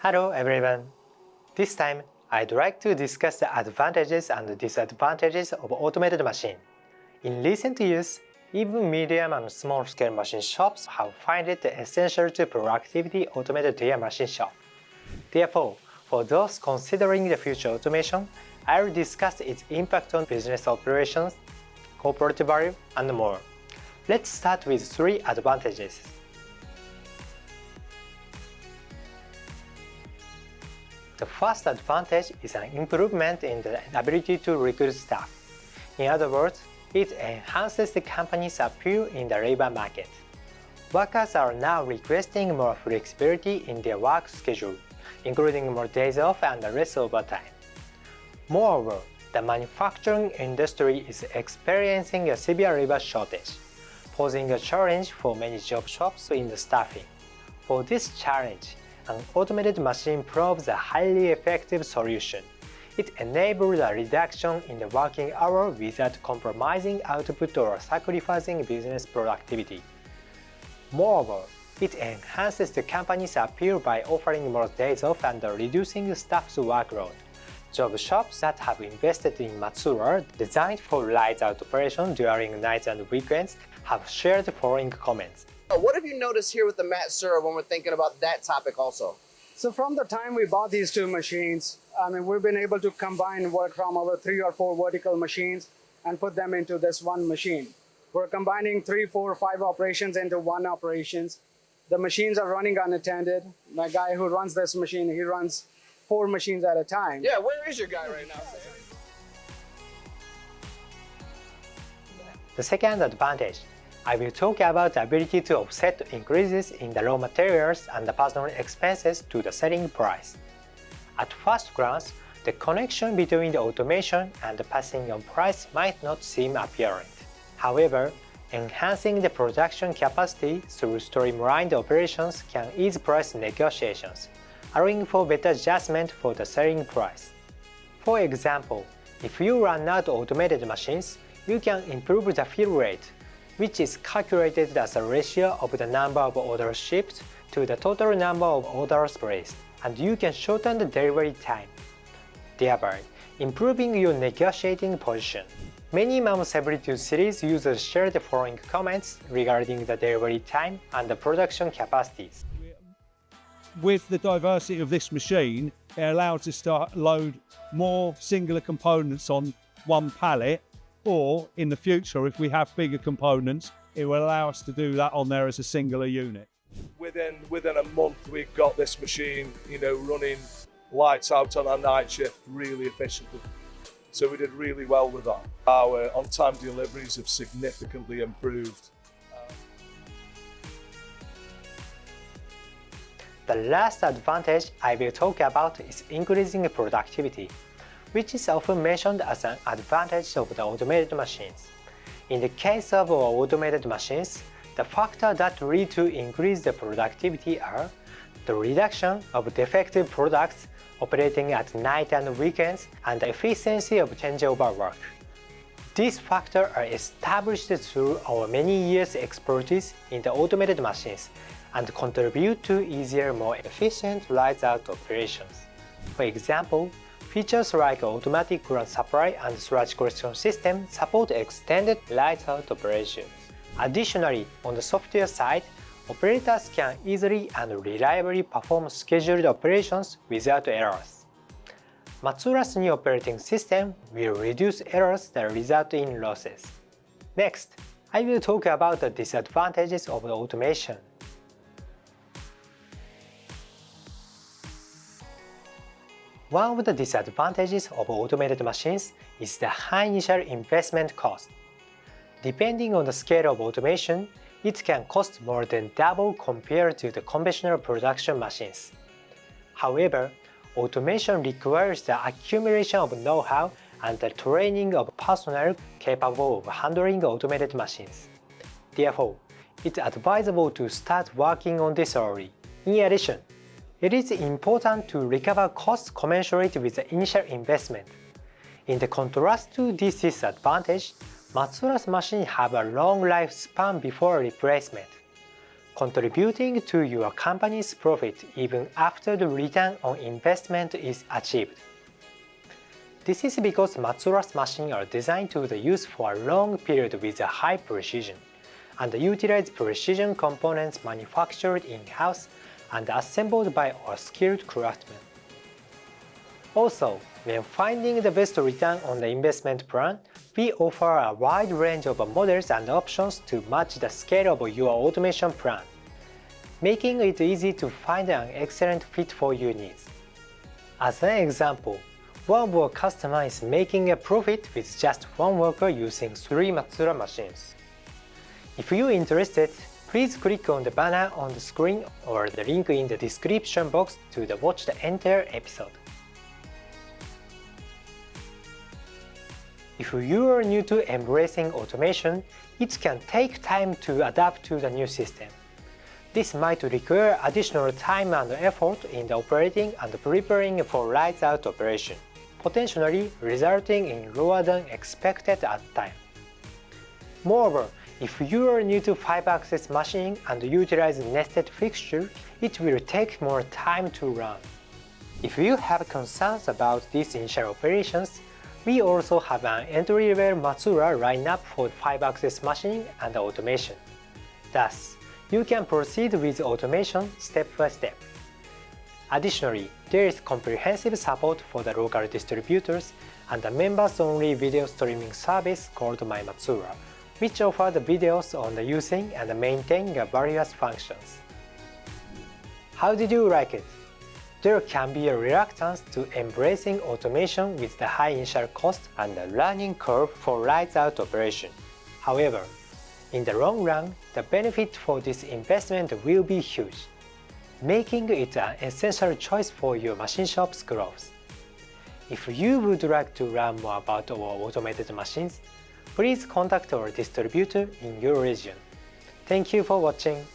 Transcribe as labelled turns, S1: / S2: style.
S1: Hello everyone! This time, I'd like to discuss the advantages and disadvantages of automated machine. In recent years, even medium and small-scale machine shops have found it essential to productivity automate their machine shop. Therefore, for those considering the future automation, I'll discuss its impact on business operations, corporate value, and more. Let's start with 3 advantages. The first advantage is an improvement in the ability to recruit staff. In other words, it enhances the company's appeal in the labor market. Workers are now requesting more flexibility in their work schedule, including more days off and less overtime. Moreover, the manufacturing industry is experiencing a severe labor shortage, posing a challenge for many job shops in the staffing. For this challenge, an automated machine proves a highly effective solution. It enables a reduction in the working hour without compromising output or sacrificing business productivity. Moreover, it enhances the company's appeal by offering more days off and reducing the staff's workload. Job shops that have invested in Matsura, designed for lights-out operation during nights and weekends, have shared the following comments.
S2: What have you noticed here with the Matsura when we're thinking about that topic also?
S3: So from the time we bought these 2 machines, we've been able to combine work from our 3 or 4 vertical machines and put them into this one machine. We're combining 3, 4, 5 operations into one operations. The machines are running unattended. My guy who runs this machine, he runs 4 machines at a time.
S2: Yeah, where is your guy right now, Sam?
S1: The second advantage, I will talk about the ability to offset increases in the raw materials and the personal expenses to the selling price. At first glance, the connection between the automation and the passing on price might not seem apparent. However, enhancing the production capacity through streamlined operations can ease price negotiations, allowing for better adjustment for the selling price. For example, if you run out automated machines, you can improve the fill rate, which is calculated as a ratio of the number of orders shipped to the total number of orders placed, and you can shorten the delivery time, thereby improving your negotiating position. Many Mammoth series users share the following comments regarding the delivery time and the production capacities.
S4: With the diversity of this machine, it allows us to load more singular components on one pallet, or in the future, if we have bigger components, it will allow us to do that on there as a singular unit.
S5: Within a month, we've got this machine, running lights out on our night shift really efficiently. So we did really well with that. Our on-time deliveries have significantly improved.
S1: The last advantage I will talk about is increasing productivity, which is often mentioned as an advantage of the automated machines. In the case of our automated machines, the factors that lead to increase the productivity are the reduction of defective products operating at night and weekends and the efficiency of changeover work. These factors are established through our many years' expertise in the automated machines and contribute to easier, more efficient lights-out operations. For example, features like automatic current supply and sludge collection system support extended lights-out operations. Additionally, on the software side, operators can easily and reliably perform scheduled operations without errors. Matsura's new operating system will reduce errors that result in losses. Next, I will talk about the disadvantages of the automation. One of the disadvantages of automated machines is the high initial investment cost. Depending on the scale of automation, it can cost more than double compared to the conventional production machines. However, automation requires the accumulation of know-how and the training of personnel capable of handling automated machines. Therefore, it's advisable to start working on this early. In addition, it is important to recover costs commensurate with the initial investment. In the contrast to this disadvantage, Matsura's machines have a long lifespan before replacement. contributing to your company's profit even after the return on investment is achieved. This is because Matsura's machines are designed to be used for a long period with a high precision, and utilize precision components manufactured in-house and assembled by our skilled craftsmen. Also, when finding the best return on the investment plan, we offer a wide range of models and options to match the scale of your automation plan, making it easy to find an excellent fit for your needs. As an example, one of our customers is making a profit with just one worker using 3 Matsura machines. If you're interested, please click on the banner on the screen or the link in the description box to watch the entire episode. If you are new to embracing automation, it can take time to adapt to the new system. This might require additional time and effort in the operating and preparing for lights-out operation, potentially resulting in lower than expected uptime. Moreover, if you are new to 5-axis machining and utilize nested fixture, it will take more time to run. If you have concerns about these initial operations, we also have an entry-level Matsura lineup for 5-axis machining and automation. Thus, you can proceed with automation step by step. Additionally, there is comprehensive support for the local distributors and a members-only video streaming service called My Matsura, which offers the videos on the using and maintaining various functions. How did you like it? There can be a reluctance to embracing automation with the high initial cost and the learning curve for lights-out operation. However, in the long run, the benefit for this investment will be huge, making it an essential choice for your machine shop's growth. If you would like to learn more about our automated machines, please contact our distributor in your region. Thank you for watching.